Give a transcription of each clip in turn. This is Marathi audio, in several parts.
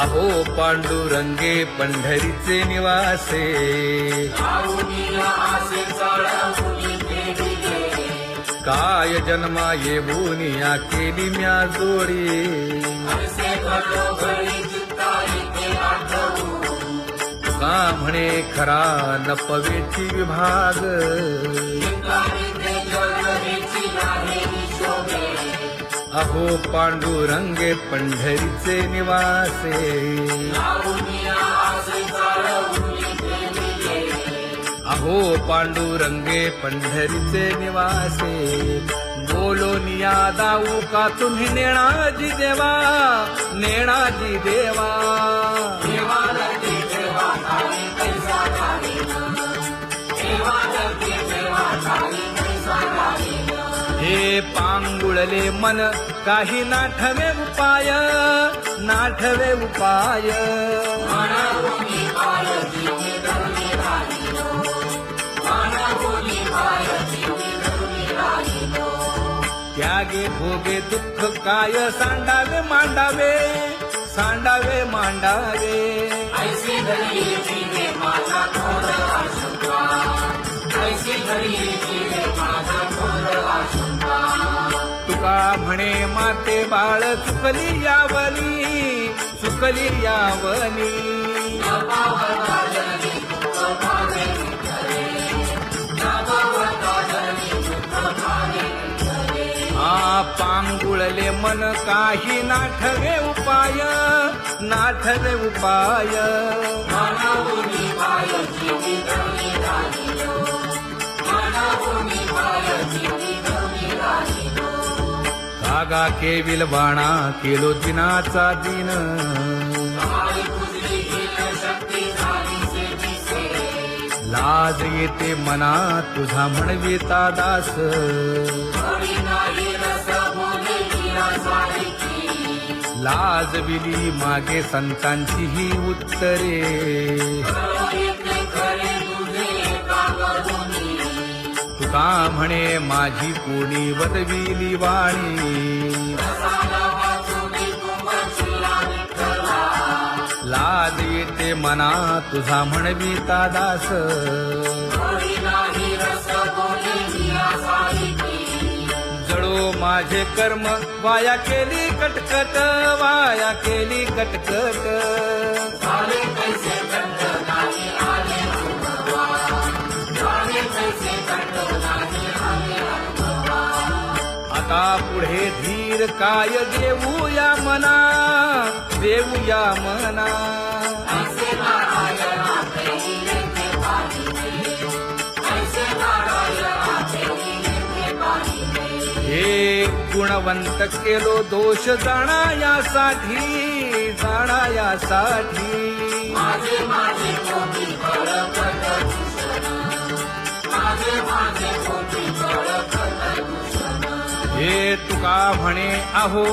अहो पांडुरंगे पंढरीचे निवासे काय जन्मा येऊन या केली म्या जोडी का म्हणे खरा नपवेची विभाग अहो पांडुरंगे पंढरीचे निवासे अहो पांडुरंगे पंढरीचे निवासे बोलोनिया दाऊ का तुम्ही नेणाजी देवा नेणाजी देवा हे पांगुळले मन काही नाठवे उपाय नाठवे उपाय त्यागे भोगे दुःख काय सांडावे मांडावे सांडावे मांडावे तुका म्हणे माते बाळ चुकली यावनी चुकली यावनी पांगुळले मन काही नाठवे उपाय नाठवे उपाय कागा केविल बाणा केलो दिनाचा दिन लाज येते मना तुझा म्हणविता दास लाज बिली मागे संतांची ही उत्तरे तुका म्हणे माझी कोणी वदविली वाणी लाज येते मना तुझा म्हणविता दास जळो माझे कर्म वाया केली कटकट वाया केली कटकट आता पुढे धीर काय देऊया मना देऊया मना हे गुणवंत केलो दोष जाणायासाठी जाणायासाठी हे तुका म्हणे अहो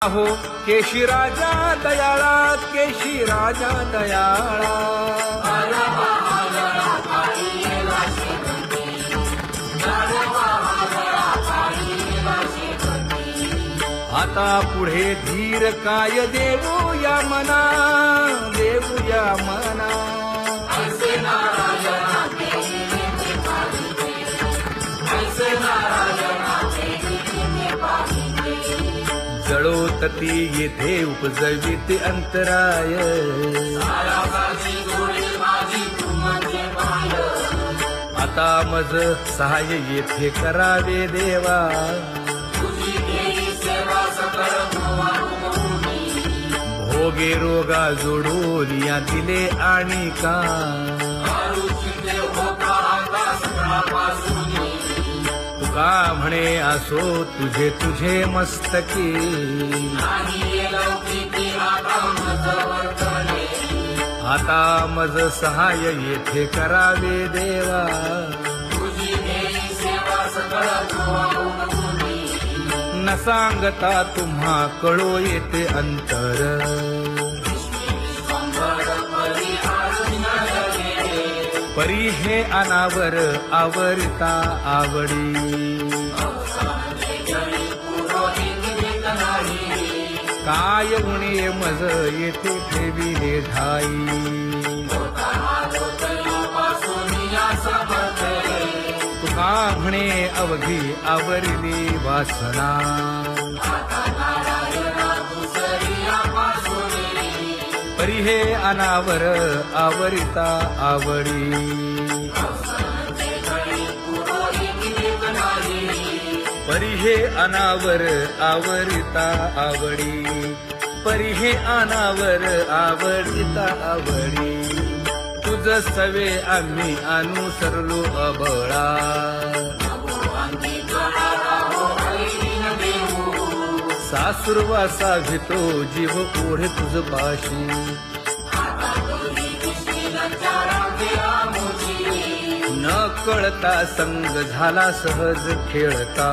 अहो केशी राजा दयाळा केशी राजा दयाळा आता पुढे धीर काय देऊया मना देऊया मना जळोतती येथे उपजविते अंतराय आता मज सहाय्य येथे करावे देवा भोगे रोगा जोडून या दिले आणि का तुका म्हणे असो तुझे तुझे मस्तकी आता मज सहाय्य येथे करावे देवा न सांगता तुम्हा कळो येते अंतर परी हे अनावर आवरिता आवडी काय उणे मज येथे ठेविले ठाई तुका म्हणे अवघी आवरली वासना परी हे अनावर आवरिता आवडी परी हे अनावर आवरिता आवडी परी हे अनावर आवरिता आवडी तुझ सवे आम्ही अनुसरलो अबळा सासुरवासा घेतो जीव ओढे तुझ पाशी न कळता संग झाला सहज खेळता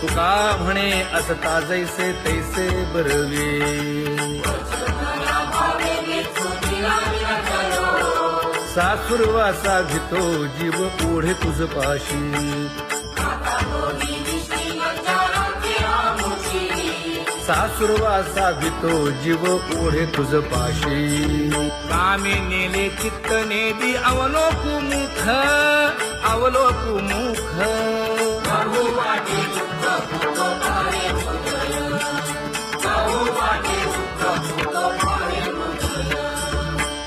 तुका म्हणे असता जैसे तैसे बरवे सासुरवासा घेतो जीव ओढे तुझ पाशी सासुरवासा घेतो जीव ओढे तुझ पाशी कामे नेले चित्त नेदी अवलोकु मुख अवलोकु मुख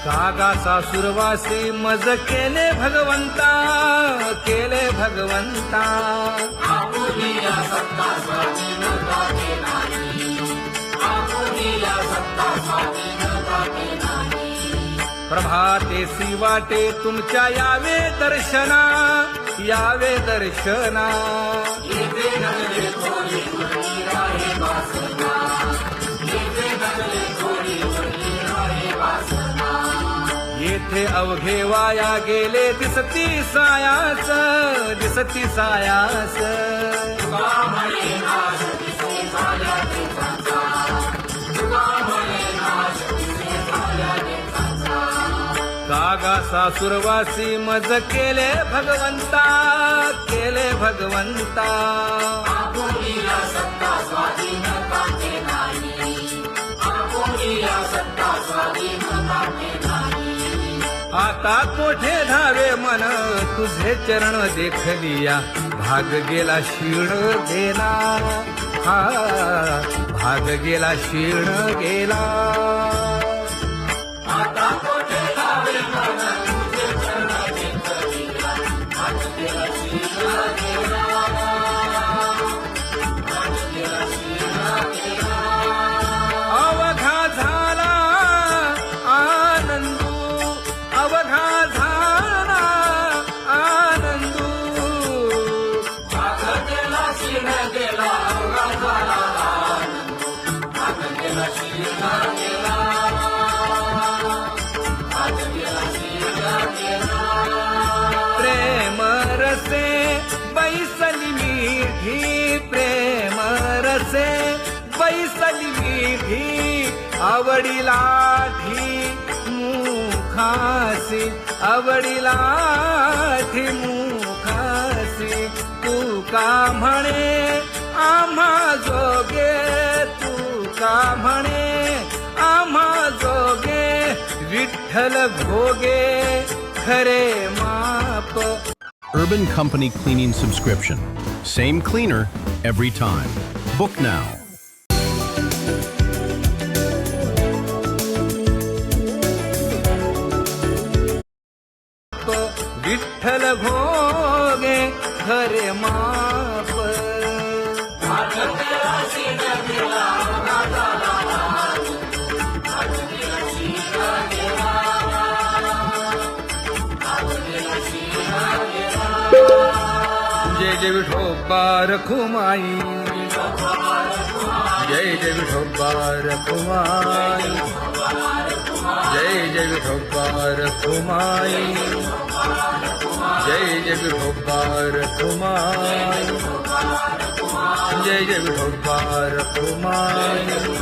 कागा सासुरवासी मज केले भगवंता केले भगवंता प्रभातेसी वाटे तुमच्या यावे दर्शना यावे दर्शना येथे अवघे वाया गेले दिसती सायास दिसती सायास कागा सासुरवासी मज केले भगवंता केले भगवंता आता कोठे धावे मन तुझे चरण देखलिया भाग गेला शीण गेला हा भाग गेला शीण गेला आता कोठे धावे मन तुझे चरण देखलिया भाग गेला शीण गेला अवघा झाला आनंदू अवघा झाला आनंदू भाग गेला शीण गेला अवघा झाला आनंदू भाग गेला शीण गेला भाग गेला शीण गेला प्रेम रसे बैसली मीठी प्रेम रसे बैसली मीठी आवडीला ठी मुखासी आवडीला ठी मुखासी तू का म्हणे आम्हा जोगे तू का म्हणे आम्हा जोगे विठ्ठल भोगे खरे माप. Urban Company Cleaning Subscription. Same cleaner every time. Book now. Vitthal भोगे खरे माप. जय जय विठोबा रखुमाई जय जय विठोबा रखुमाई जय जय विठोबा रखुमाई जय जय विठोबा रखुमाई जय जय विठोबा रखुमाई.